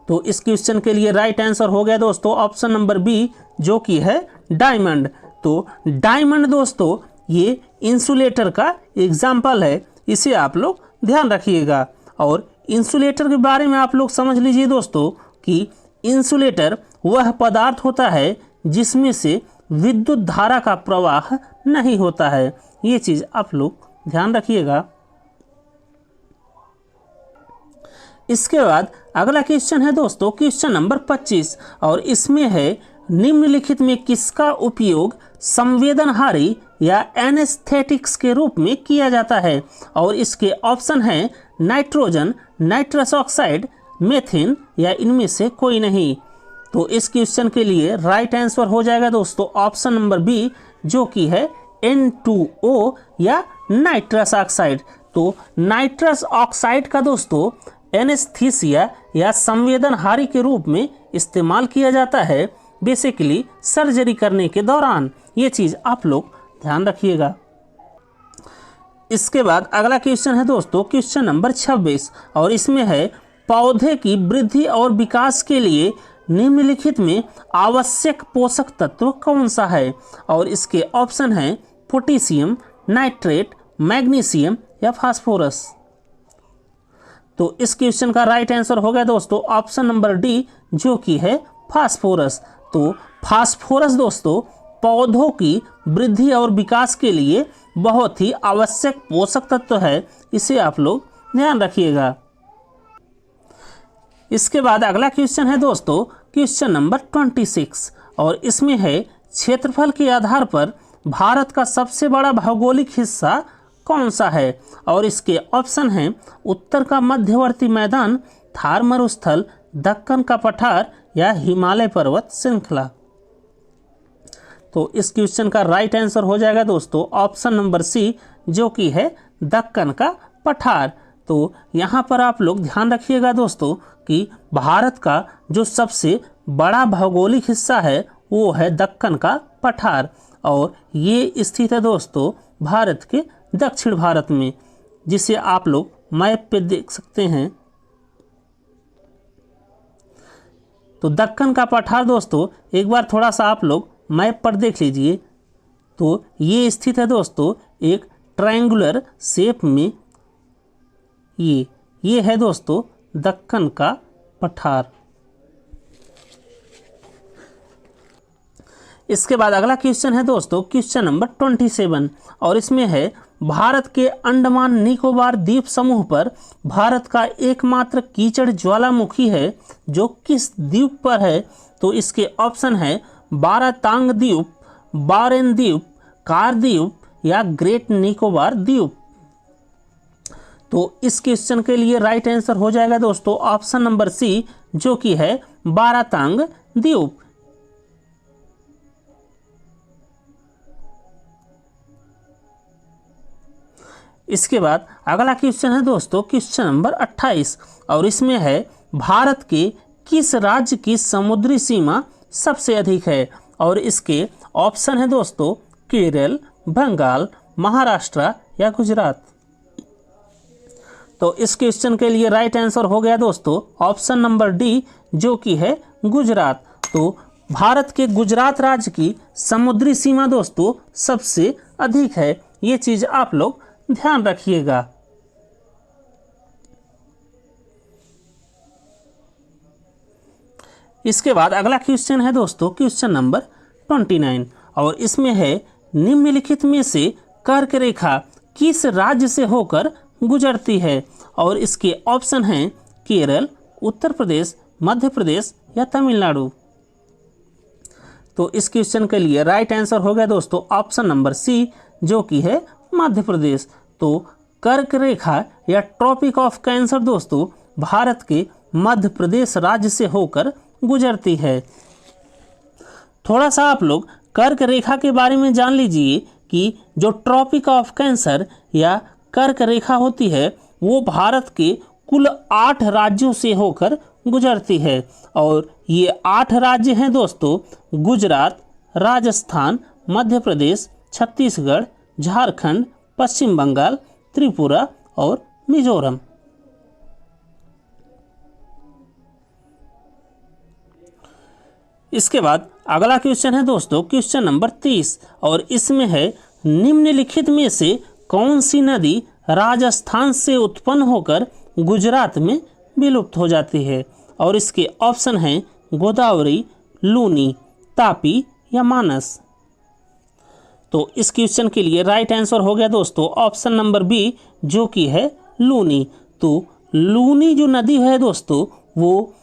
तो इस क्वेश्चन के लिए राइट आंसर हो गया दोस्तों ऑप्शन नंबर बी जो कि है डायमंड। तो डायमंड दोस्तों ये इंसुलेटर का एग्जाम्पल है, इसे आप लोग ध्यान रखिएगा। और इंसुलेटर के बारे में आप लोग समझ लीजिए दोस्तों कि इंसुलेटर वह पदार्थ होता है जिसमें से विद्युत धारा का प्रवाह नहीं होता है। ये चीज़ आप लोग ध्यान रखिएगा। इसके बाद अगला क्वेश्चन है दोस्तों क्वेश्चन नंबर 25 और इसमें है निम्नलिखित में किसका उपयोग संवेदनहारी या एनेस्थेटिक्स के रूप में किया जाता है। और इसके ऑप्शन हैं नाइट्रोजन, नाइट्रस ऑक्साइड, मेथिन या इनमें से कोई नहीं। तो इस क्वेश्चन के लिए राइट आंसर हो जाएगा दोस्तों ऑप्शन नंबर बी, जो कि है N2O या नाइट्रस ऑक्साइड। तो नाइट्रस ऑक्साइड का दोस्तों एनेस्थीसिया या संवेदनहारी के रूप में इस्तेमाल किया जाता है बेसिकली सर्जरी करने के दौरान। ये चीज़ आप लोग ध्यान रखिएगा। इसके बाद अगला क्वेश्चन है दोस्तों क्वेश्चन नंबर 26 और इसमें है पौधे की वृद्धि और विकास के लिए निम्नलिखित में आवश्यक पोषक तत्व कौन सा है। और इसके ऑप्शन हैं पोटेशियम, नाइट्रेट, मैग्नीशियम या फास्फोरस। तो इस क्वेश्चन का राइट आंसर हो गया दोस्तों ऑप्शन नंबर डी, जो कि है फास्फोरस। तो फास्फोरस दोस्तों पौधों की वृद्धि और विकास के लिए बहुत ही आवश्यक पोषक तत्व है, इसे आप लोग ध्यान रखिएगा। इसके बाद अगला क्वेश्चन है दोस्तों क्वेश्चन नंबर 26 और इसमें है क्षेत्रफल के आधार पर भारत का सबसे बड़ा भौगोलिक हिस्सा कौन सा है। और इसके ऑप्शन हैं उत्तर का मध्यवर्ती मैदान, थार मरुस्थल, दक्कन का पठार या हिमालय पर्वत श्रृंखला। तो इस क्वेश्चन का राइट आंसर हो जाएगा दोस्तों ऑप्शन नंबर सी, जो कि है दक्कन का पठार। तो यहाँ पर आप लोग ध्यान रखिएगा दोस्तों कि भारत का जो सबसे बड़ा भौगोलिक हिस्सा है वो है दक्कन का पठार और ये स्थित है दोस्तों भारत के दक्षिण भारत में, जिसे आप लोग मैप पे देख सकते हैं। तो दक्कन का पठार दोस्तों एक बार थोड़ा सा आप लोग मैप पर देख लीजिए। तो ये स्थित है दोस्तों एक ट्रायंगुलर शेप में, ये है दोस्तों दक्कन का पठार। इसके बाद अगला क्वेश्चन है दोस्तों क्वेश्चन नंबर 27 और इसमें है भारत के अंडमान निकोबार द्वीप समूह पर भारत का एकमात्र कीचड़ ज्वालामुखी है जो किस द्वीप पर है। तो इसके ऑप्शन है बारातांग द्वीप, बारेन द्वीप, कार द्वीप या ग्रेट निकोबार द्वीप। तो इस क्वेश्चन के लिए राइट आंसर हो जाएगा दोस्तों ऑप्शन नंबर सी, जो कि है बारातांग द्वीप। इसके बाद अगला क्वेश्चन है दोस्तों क्वेश्चन नंबर 28 और इसमें है भारत के किस राज्य की समुद्री सीमा सबसे अधिक है। और इसके ऑप्शन है दोस्तों केरल, बंगाल, महाराष्ट्र या गुजरात। तो इस क्वेश्चन के लिए राइट आंसर हो गया दोस्तों ऑप्शन नंबर डी, जो कि है गुजरात। तो भारत के गुजरात राज्य की समुद्री सीमा दोस्तों सबसे अधिक है, ये चीज़ आप लोग ध्यान रखिएगा। इसके बाद अगला क्वेश्चन है दोस्तों क्वेश्चन नंबर 29 और इसमें है निम्नलिखित में से कर्क रेखा किस राज्य से होकर गुजरती है। और इसके ऑप्शन हैं केरल, उत्तर प्रदेश, मध्य प्रदेश या तमिलनाडु। तो इस क्वेश्चन के लिए राइट आंसर हो गया दोस्तों ऑप्शन नंबर सी, जो कि है मध्य प्रदेश। तो कर्क रेखा या ट्रॉपिक ऑफ कैंसर दोस्तों भारत के मध्य प्रदेश राज्य से होकर गुजरती है। थोड़ा सा आप लोग कर्क रेखा के बारे में जान लीजिए कि जो ट्रॉपिक ऑफ कैंसर या कर्क रेखा होती है वो भारत के कुल 8 राज्यों से होकर गुजरती है। और ये 8 राज्य हैं दोस्तों गुजरात, राजस्थान, मध्य प्रदेश, छत्तीसगढ़, झारखंड, पश्चिम बंगाल, त्रिपुरा और मिजोरम। इसके बाद अगला क्वेश्चन है दोस्तों क्वेश्चन नंबर 30 और इसमें है निम्नलिखित में से कौन सी नदी राजस्थान से उत्पन्न होकर गुजरात में विलुप्त हो जाती है। और इसके ऑप्शन हैं गोदावरी, लूनी, तापी या मानस। तो इस क्वेश्चन के लिए राइट आंसर हो गया दोस्तों ऑप्शन नंबर बी, जो कि है लूनी। तो लूनी जो नदी है दोस्तों वो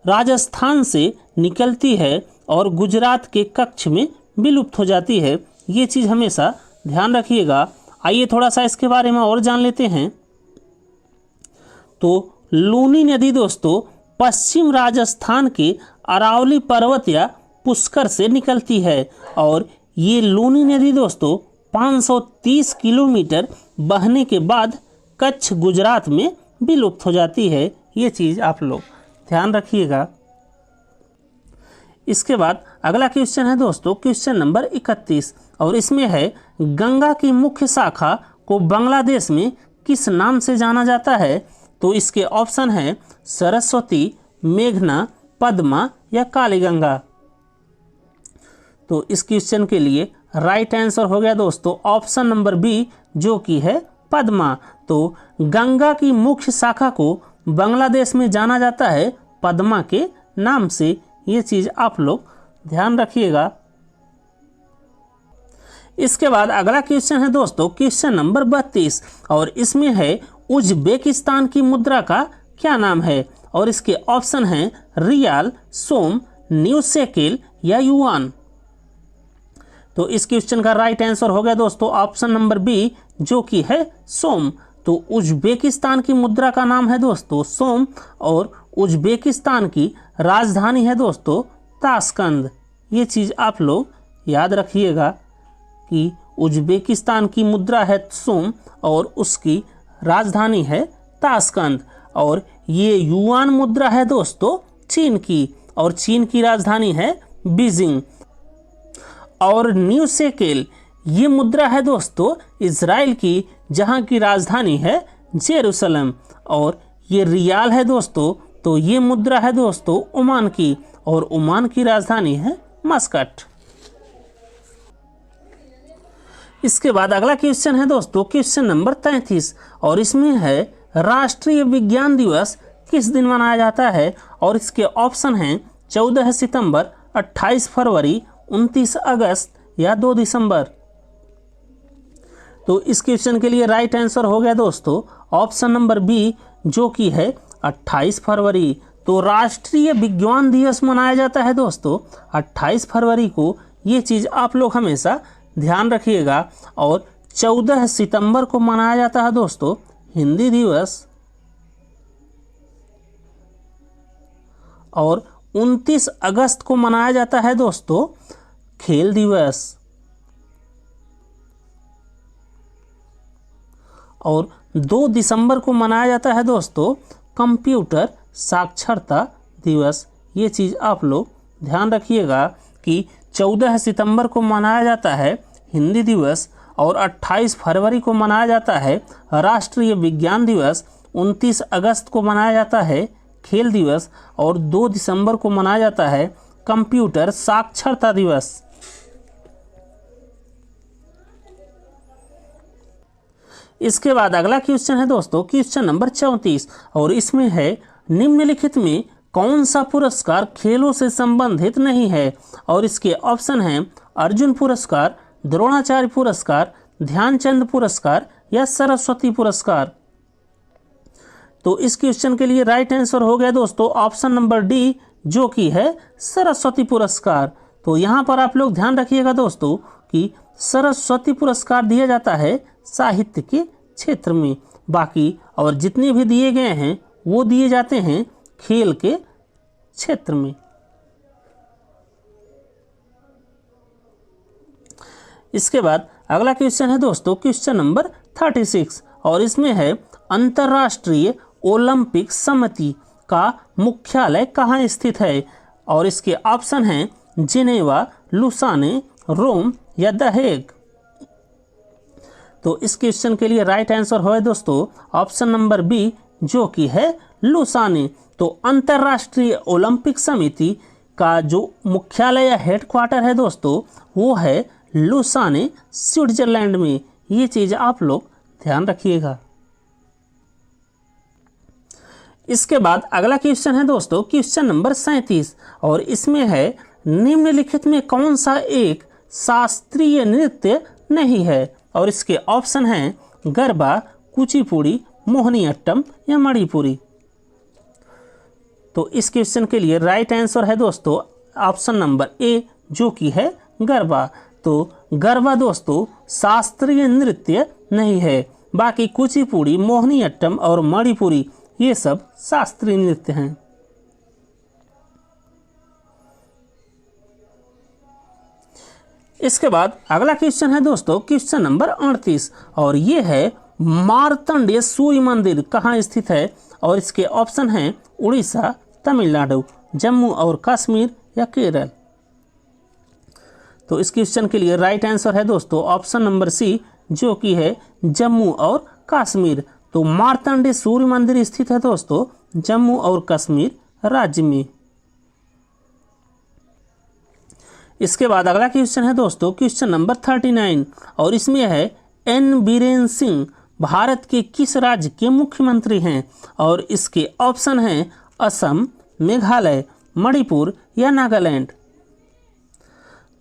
राजस्थान से निकलती है और गुजरात के कच्छ में विलुप्त हो जाती है, ये चीज़ हमेशा ध्यान रखिएगा। आइए थोड़ा सा इसके बारे में और जान लेते हैं। तो लूनी नदी दोस्तों पश्चिम राजस्थान के अरावली पर्वत या पुष्कर से निकलती है और ये लूनी नदी दोस्तों 530 किलोमीटर बहने के बाद कच्छ गुजरात में विलुप्त हो जाती है। ये चीज़ आप लोग ध्यान रखिएगा। इसके बाद अगला क्वेश्चन है दोस्तों क्वेश्चन नंबर 31 और इसमें है गंगा की मुख्य शाखा को बांग्लादेश में किस नाम से जाना जाता है। तो इसके ऑप्शन है सरस्वती, मेघना, पद्मा या कालीगंगा। तो इस क्वेश्चन के लिए राइट आंसर हो गया दोस्तों ऑप्शन नंबर बी जो कि है पद्मा। तो गंगा की मुख्य शाखा को बांग्लादेश में जाना जाता है पद्मा के नाम से। ये चीज़ आप लोग ध्यान रखिएगा। इसके बाद अगला क्वेश्चन है दोस्तों क्वेश्चन नंबर 32 और इसमें है उज्बेकिस्तान की मुद्रा का क्या नाम है। और इसके ऑप्शन हैं रियाल, सोम, न्यू शेकेल या युआन। तो इस क्वेश्चन का राइट आंसर हो गया दोस्तों ऑप्शन नंबर बी जो कि है सोम। तो उज्बेकिस्तान की मुद्रा का नाम है दोस्तों सोम और उज्बेकिस्तान की राजधानी है दोस्तों ताशकंद। ये चीज़ आप लोग याद रखिएगा कि उज्बेकिस्तान की मुद्रा है सोम और उसकी राजधानी है ताशकंद। और ये युआन मुद्रा है दोस्तों चीन की और चीन की राजधानी है बीजिंग। और न्यू शेकेल ये मुद्रा है दोस्तों इजराइल की जहाँ की राजधानी है जेरूसलम। और ये रियाल है दोस्तों तो ये मुद्रा है दोस्तों ओमान की और ओमान की राजधानी है मस्कट। इसके बाद अगला क्वेश्चन है दोस्तों क्वेश्चन नंबर 33 और इसमें है राष्ट्रीय विज्ञान दिवस किस दिन मनाया जाता है। और इसके ऑप्शन हैं 14 सितंबर, 28 फरवरी, 29 अगस्त या 2 दिसंबर। तो इस क्वेश्चन के लिए राइट आंसर हो गया दोस्तों ऑप्शन नंबर बी जो कि है 28 फरवरी। तो राष्ट्रीय विज्ञान दिवस मनाया जाता है दोस्तों 28 फरवरी को। ये चीज़ आप लोग हमेशा ध्यान रखिएगा। और 14 सितंबर को मनाया जाता है दोस्तों हिंदी दिवस और 29 अगस्त को मनाया जाता है दोस्तों खेल दिवस और 2 दिसंबर को मनाया जाता है दोस्तों कंप्यूटर साक्षरता दिवस। ये चीज़ आप लोग ध्यान रखिएगा कि 14 सितंबर को मनाया जाता है हिंदी दिवस और 28 फरवरी को मनाया जाता है राष्ट्रीय विज्ञान दिवस, 29 अगस्त को मनाया जाता है खेल दिवस और 2 दिसंबर को मनाया जाता है कंप्यूटर साक्षरता दिवस। इसके बाद अगला क्वेश्चन है दोस्तों क्वेश्चन नंबर 34 और इसमें है निम्नलिखित में कौन सा पुरस्कार खेलों से संबंधित नहीं है। और इसके ऑप्शन हैं अर्जुन पुरस्कार, द्रोणाचार्य पुरस्कार, ध्यानचंद पुरस्कार या सरस्वती पुरस्कार। तो इस क्वेश्चन के लिए राइट आंसर हो गया दोस्तों ऑप्शन नंबर डी जो कि है सरस्वती पुरस्कार। तो यहाँ पर आप लोग ध्यान रखिएगा दोस्तों कि सरस्वती पुरस्कार दिया जाता है साहित्य के क्षेत्र में। बाकी और जितने भी दिए गए हैं वो दिए जाते हैं खेल के क्षेत्र में। इसके बाद अगला क्वेश्चन है दोस्तों क्वेश्चन नंबर 36 और इसमें है अंतर्राष्ट्रीय ओलंपिक समिति का मुख्यालय कहाँ स्थित है। और इसके ऑप्शन हैं जिनेवा, लुसाने, रोम या द हेग। तो इस क्वेश्चन के लिए राइट आंसर है दोस्तों ऑप्शन नंबर बी जो कि है लुसाने। तो अंतर्राष्ट्रीय ओलंपिक समिति का जो मुख्यालय या हेडक्वार्टर है दोस्तों वो है लुसाने स्विट्जरलैंड में। ये चीज़ आप लोग ध्यान रखिएगा। इसके बाद अगला क्वेश्चन है दोस्तों क्वेश्चन नंबर 37 और इसमें है निम्नलिखित में कौन सा एक शास्त्रीय नृत्य नहीं है। और इसके ऑप्शन हैं गरबा, कुचिपुड़ी, मोहिनीअट्टम या मणिपुरी। तो इस क्वेश्चन के लिए राइट आंसर है दोस्तों ऑप्शन नंबर ए जो कि है गरबा। तो गरबा दोस्तों शास्त्रीय नृत्य नहीं है। बाकी कुचिपुड़ी, मोहिनीअट्टम और मणिपुरी ये सब शास्त्रीय नृत्य हैं। इसके बाद अगला क्वेश्चन है दोस्तों क्वेश्चन नंबर 38 और ये है मार्तंडेय सूर्य मंदिर कहाँ स्थित है, और इसके ऑप्शन हैं उड़ीसा, तमिलनाडु, जम्मू और कश्मीर या केरल। तो इस क्वेश्चन के लिए राइट आंसर है दोस्तों ऑप्शन नंबर सी, जो कि है जम्मू और कश्मीर। तो मार्तंडेय सूर्य मंदिर स्थित है दोस्तों जम्मू और कश्मीर राज्य में। इसके बाद अगला क्वेश्चन है दोस्तों क्वेश्चन नंबर 39 और इसमें है एन बीरेन सिंह भारत के किस राज्य के मुख्यमंत्री हैं, और इसके ऑप्शन हैं असम, मेघालय, मणिपुर या नागालैंड।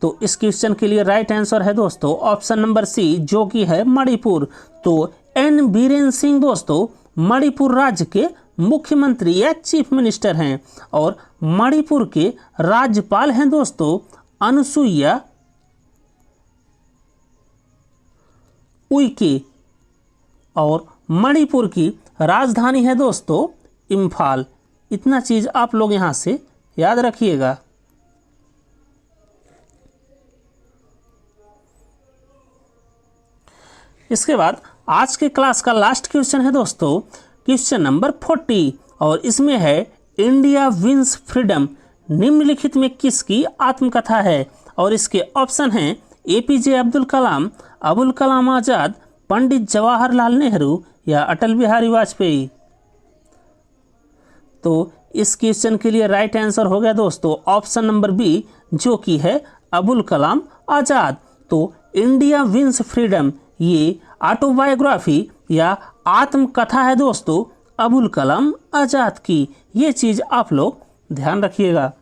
तो इस क्वेश्चन के लिए राइट आंसर है दोस्तों ऑप्शन नंबर सी, जो कि है मणिपुर। तो एन बीरेन सिंह दोस्तों मणिपुर राज्य के मुख्यमंत्री या चीफ मिनिस्टर हैं, और मणिपुर के राज्यपाल हैं दोस्तों अनुसुईया उइके, और मणिपुर की राजधानी है दोस्तों इम्फाल। इतना चीज आप लोग यहां से याद रखिएगा। इसके बाद आज के क्लास का लास्ट क्वेश्चन है दोस्तों क्वेश्चन नंबर 40 और इसमें है इंडिया विंस फ्रीडम निम्नलिखित में किसकी आत्मकथा है, और इसके ऑप्शन हैं एपीजे अब्दुल कलाम, अबुल कलाम आजाद, पंडित जवाहरलाल नेहरू या अटल बिहारी वाजपेयी। तो इस क्वेश्चन के लिए राइट आंसर हो गया दोस्तों ऑप्शन नंबर बी, जो कि है अबुल कलाम आजाद। तो इंडिया विंस फ्रीडम ये ऑटोबायोग्राफी या आत्मकथा है दोस्तों अबुल कलाम आजाद की। ये चीज आप लोग ध्यान रखिएगा।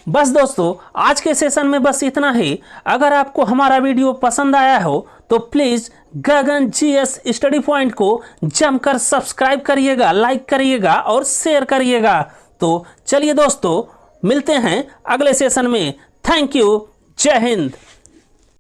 बस दोस्तों आज के सेशन में बस इतना ही। अगर आपको हमारा वीडियो पसंद आया हो तो please Gagan GS study point को जमकर सब्सक्राइब करिएगा, लाइक करिएगा और शेयर करिएगा। तो चलिए दोस्तों मिलते हैं अगले सेशन में। Thank you. जय हिंद।